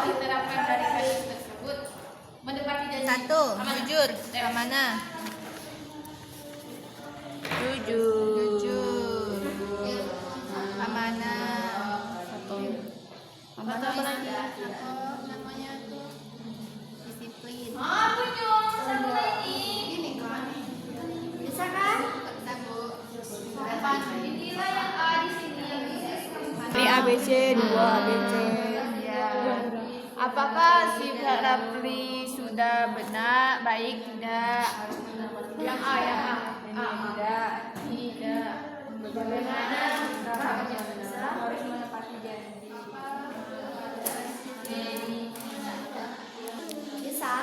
diterapkan dari hadis tersebut. Menepati janji. 1. Jujur, amanah. Jujur, amanah. Amanah apa lagi? Namanya tuh disiplin. Ini kan. Bisa kan? Bisa, Bu. Inilah yang A di sini. Ini ABC, 2 ABC. Ya. Apakah sifat Rafli sudah benar, baik tidak? Yang A, yang A. Tidak. Tidak. Bagaimana caranya harus menepati janji? Bisa.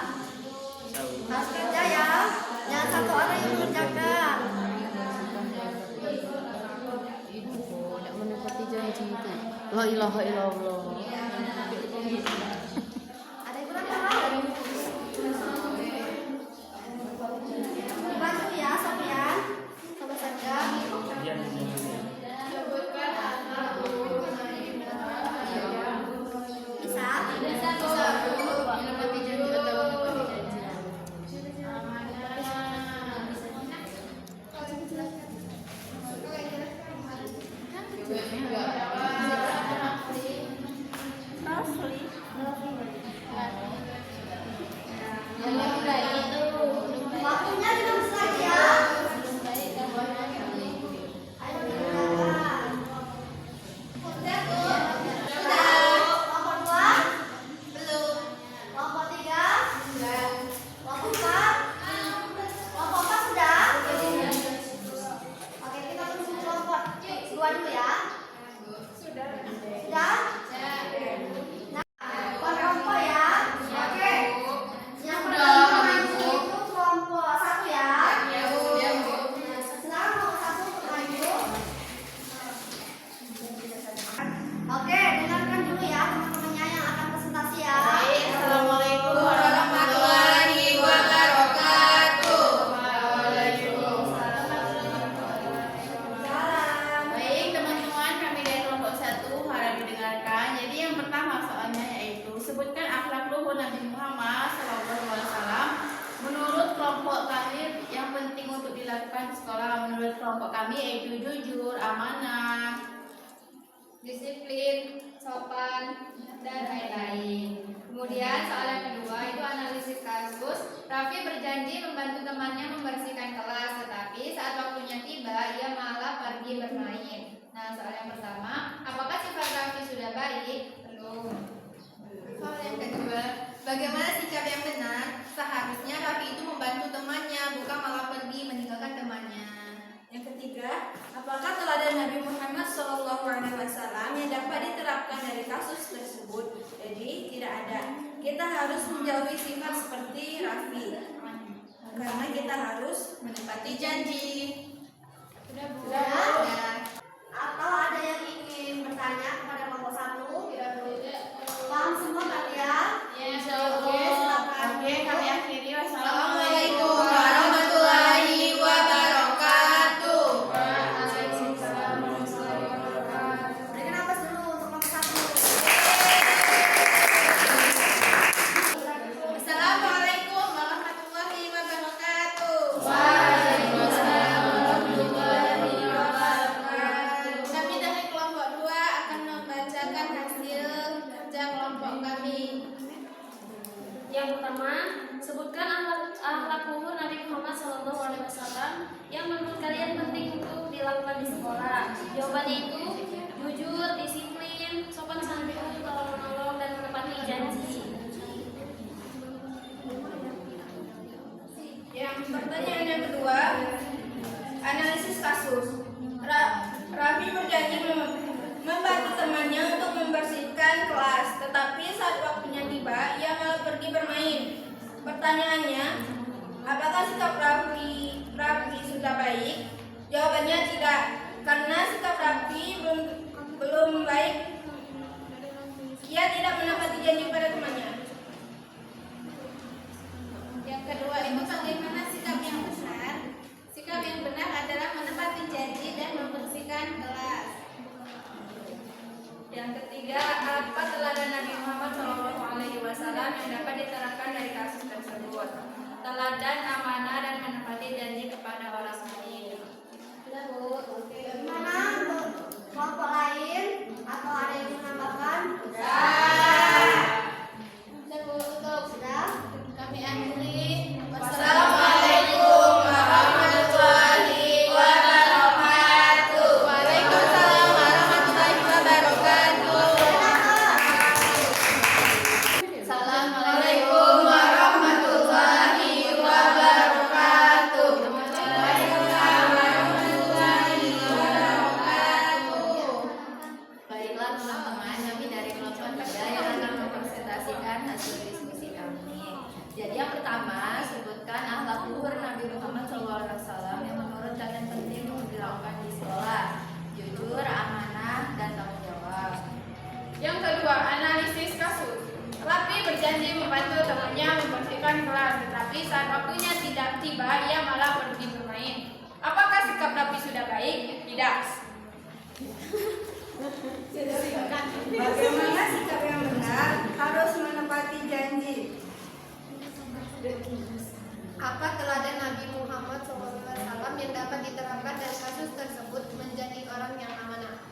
Harus kerja ya. Jangan satu orang yang mengerjakan. Tidak menepati janji itu. La ilaha illallah. Ada yang kurang tahu? Dibantu ya, Sofian. Sama saja. Sebutkan anak Bisa. bisa menepati janji atau menepati janji. Waktunya 5 menit ya. Ayo dikerjakan. Sudah. Kelompok 2? Belum. Kelompok 3? Kelompok 4? Kelompok 4 sudah? Oke, kita tunggu kelompok 2 dulu ya. Sudah? Kelompok ya. Oke. Yang pertama itu kelompok 1 ya. Sekarang kelompok 1 untuk maju. Oke, dengarkan dulu ya teman-temannya yang akan presentasi ya. Assalamualaikum warahmatullahi wabarakatuh. Salam. Baik teman-teman, kami dari kelompok 1 harap didengarkan. Jadi yang pertama soalnya yaitu sebutkan akhlak luhur Nabi Muhammad SAW. Menurut kelompok kami yang penting untuk dilakukan di sekolah menurut kelompok kami yaitu jujur, amanah, disiplin, sopan, dan lain-lain. Kemudian soal yang kedua itu analisis kasus. Raffi berjanji membantu temannya membersihkan kelas, tetapi saat waktunya tiba ia malah pergi bermain. Nah, soal yang pertama, apakah sifat Raffi sudah baik? Belum. Soal yang kedua, bagaimana sikap yang benar? Seharusnya Raffi itu membantu temannya, bukan malah pergi meninggalkan temannya. Yang ketiga, apakah teladan Nabi Muhammad SAW yang dapat diterapkan dari kasus tersebut? Jadi tidak ada. Kita harus menjauhi sifat seperti Raffi, karena kita harus Menepati janji. Sudah, Bu. Sudah. Atau ada yang ingin bertanya kepada kelompok 1? Paham semua kalian? Oke, silakan. Oke, kami akhiri. Wassalamualaikum warahmatullahi wabarakatuh. Berikan nafas dulu untuk kelompok 1. Assalamualaikum warahmatullahi wabarakatuh. Kami dari kelompok 2 akan membacakan hasil kerja kelompok kami. Yang pertama, sebutkan akhlak luhur Nabi Muhammad SAW yang menurut kalian penting untuk dilakukan di sekolah. Jawabannya itu jujur, disiplin, sopan santun, tolong menolong, dan menepati janji. Yang pertanyaan yang kedua, analisis kasus. Raffi berjanji membantu temannya untuk membersihkan kelas, tetapi saat waktunya tiba, ia malah pergi bermain. Pertanyaannya, apakah sikap Raffi sudah baik? Jawabannya tidak, karena sikap Raffi belum baik. Ia tidak menepati janji pada temannya. Yang kedua itu bagaimana sikap yang benar? Sikap yang benar adalah menepati janji dan membersihkan kelas. Yang ketiga, apa teladan Nabi Muhammad SAW yang dapat diterapkan dari kasus tersebut? Teladan amanah dan menepati janji kepada orang lain. Bagaimana untuk kelompok lain atau ada yang menambahkan? Sudah. Kami akhiri. Wassalamualaikum warahmatullahi wabarakatuh. Waalaikumsalam warahmatullahi wabarakatuh. Assalamualaikum warahmatullahi wabarakatuh. Waalaikumsalam warahmatullahi wabarakatuh. Baiklah teman-teman, kami dari kelompok 3 yang akan mempresentasikan hasil diskusi kami. Jadi yang pertama, sebutkan akhlak luhur Nabi Muhammad SAW yang menurut kalian penting untuk dilakukan di sekolah. Jujur, amanah, dan tanggung jawab. Yang kedua, analisis kasus. Rafi berjanji membantu temannya membersihkan kelas, tetapi saat waktunya tidak tiba, ia malah pergi bermain. Apakah sikap Rafi sudah baik? Tidak. Bagaimana sikap yang benar? Harus menepati janji. Apa teladan Nabi Muhammad SAW yang dapat diterapkan dari kasus tersebut menjadi orang yang amanah?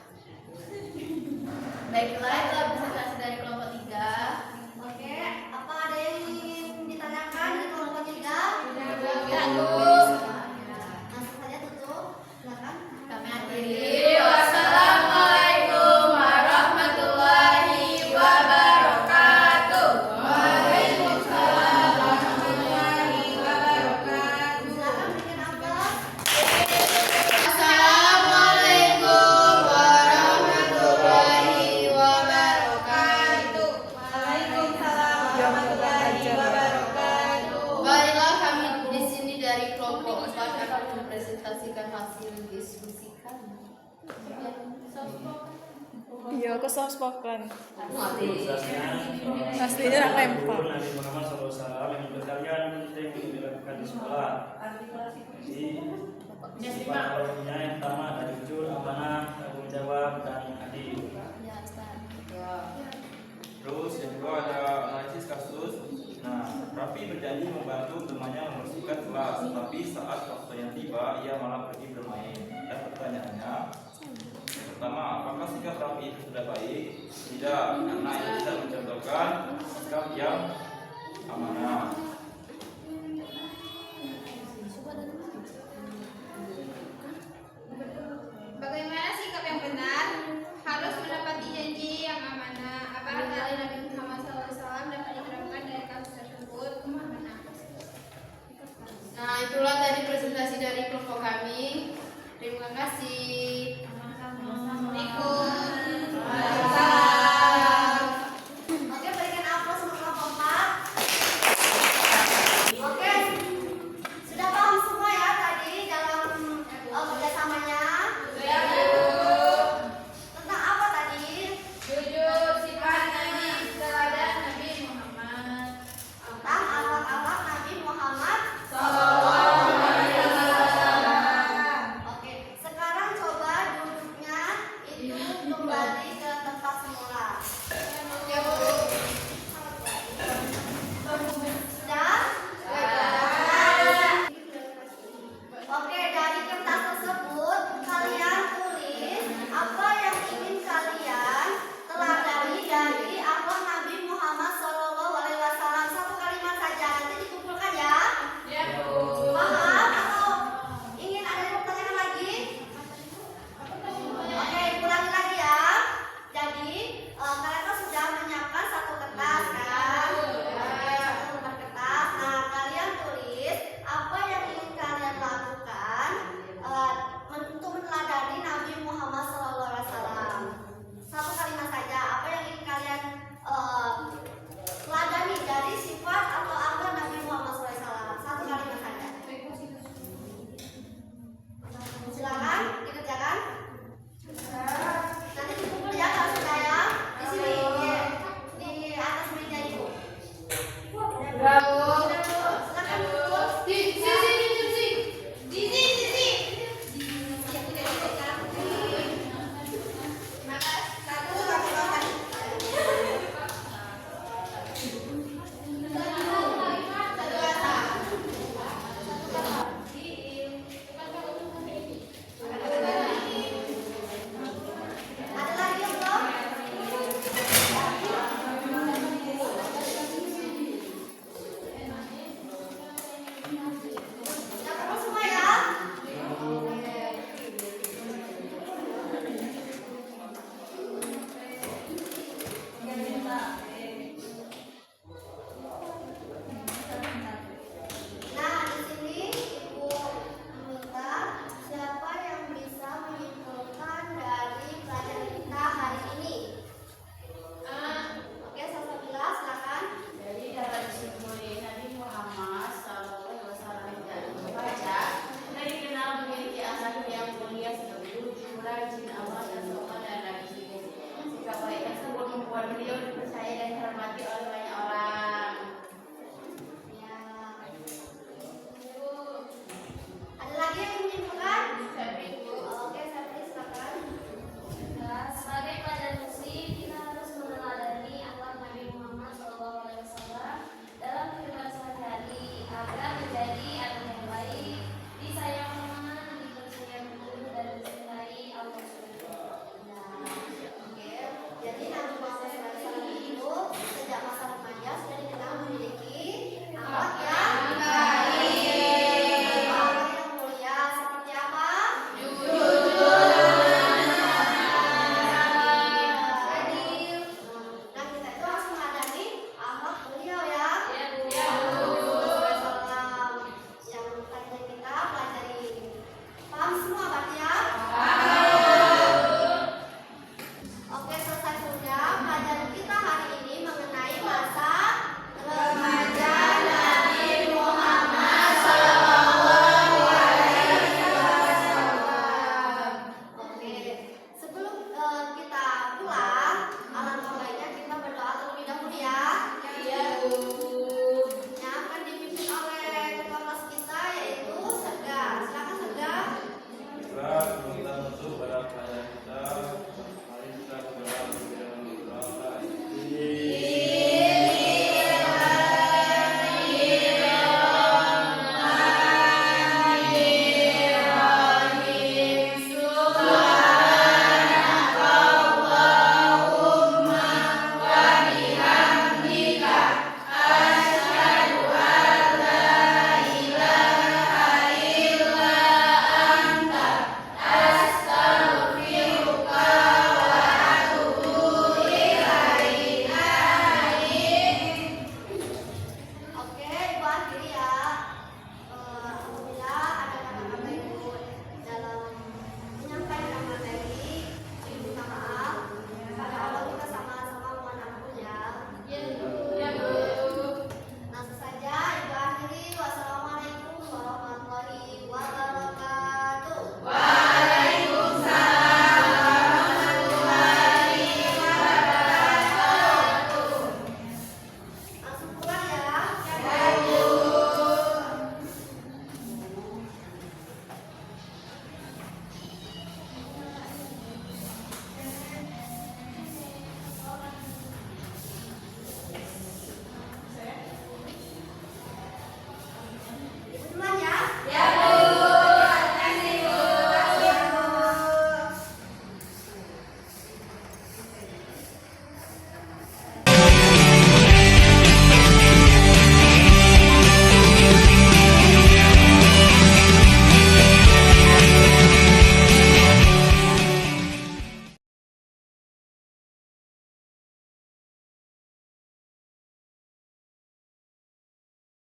Baiklah, itulah presentasi dari kelompok 3. Oke, apa ada yang ingin ditanyakan di kelompok 3? Langsung saja tutup. Silakan. Kami akhiri. Wassalamualaikum warahmatullahi wabarakatuh. Waalaikumsalam warahmatullahi wabarakatuh. Silakan berikan amplop. Assalamualaikum warahmatullahi wabarakatuh. Waalaikumsalam warahmatullahi wabarakatuh. Baiklah, kami di sini dari kelompok 4 akan mempresentasikan hasil diskusi kami. Iya, aku soft spoken. Aslinya Aslinya orang lempar. Nabi Muhammad SAW yang berkalian penting untuk dilakukan di sekolah. Jadi sifat orangnya yang pertama ada jujur, amanah, tanggung jawab, dan adil. Terus yang kedua ada analisis kasus. Nah, Rafi berjanji membantu temannya membersihkan kelas, tapi saat waktunya tiba ia malah pergi bermain. Dan pertanyaannya, yang pertama, apakah sikap Rafi itu sudah baik? Tidak, karena ini tidak mencontohkan sikap yang amanah. Bagaimana sikap yang benar? Harus menepati janji yang amanah. Apa teladan Nabi Muhammad SAW dapat diterapkan dari kasus tersebut? Amanah. Nah, itulah tadi presentasi dari kelompok kami. Terima kasih.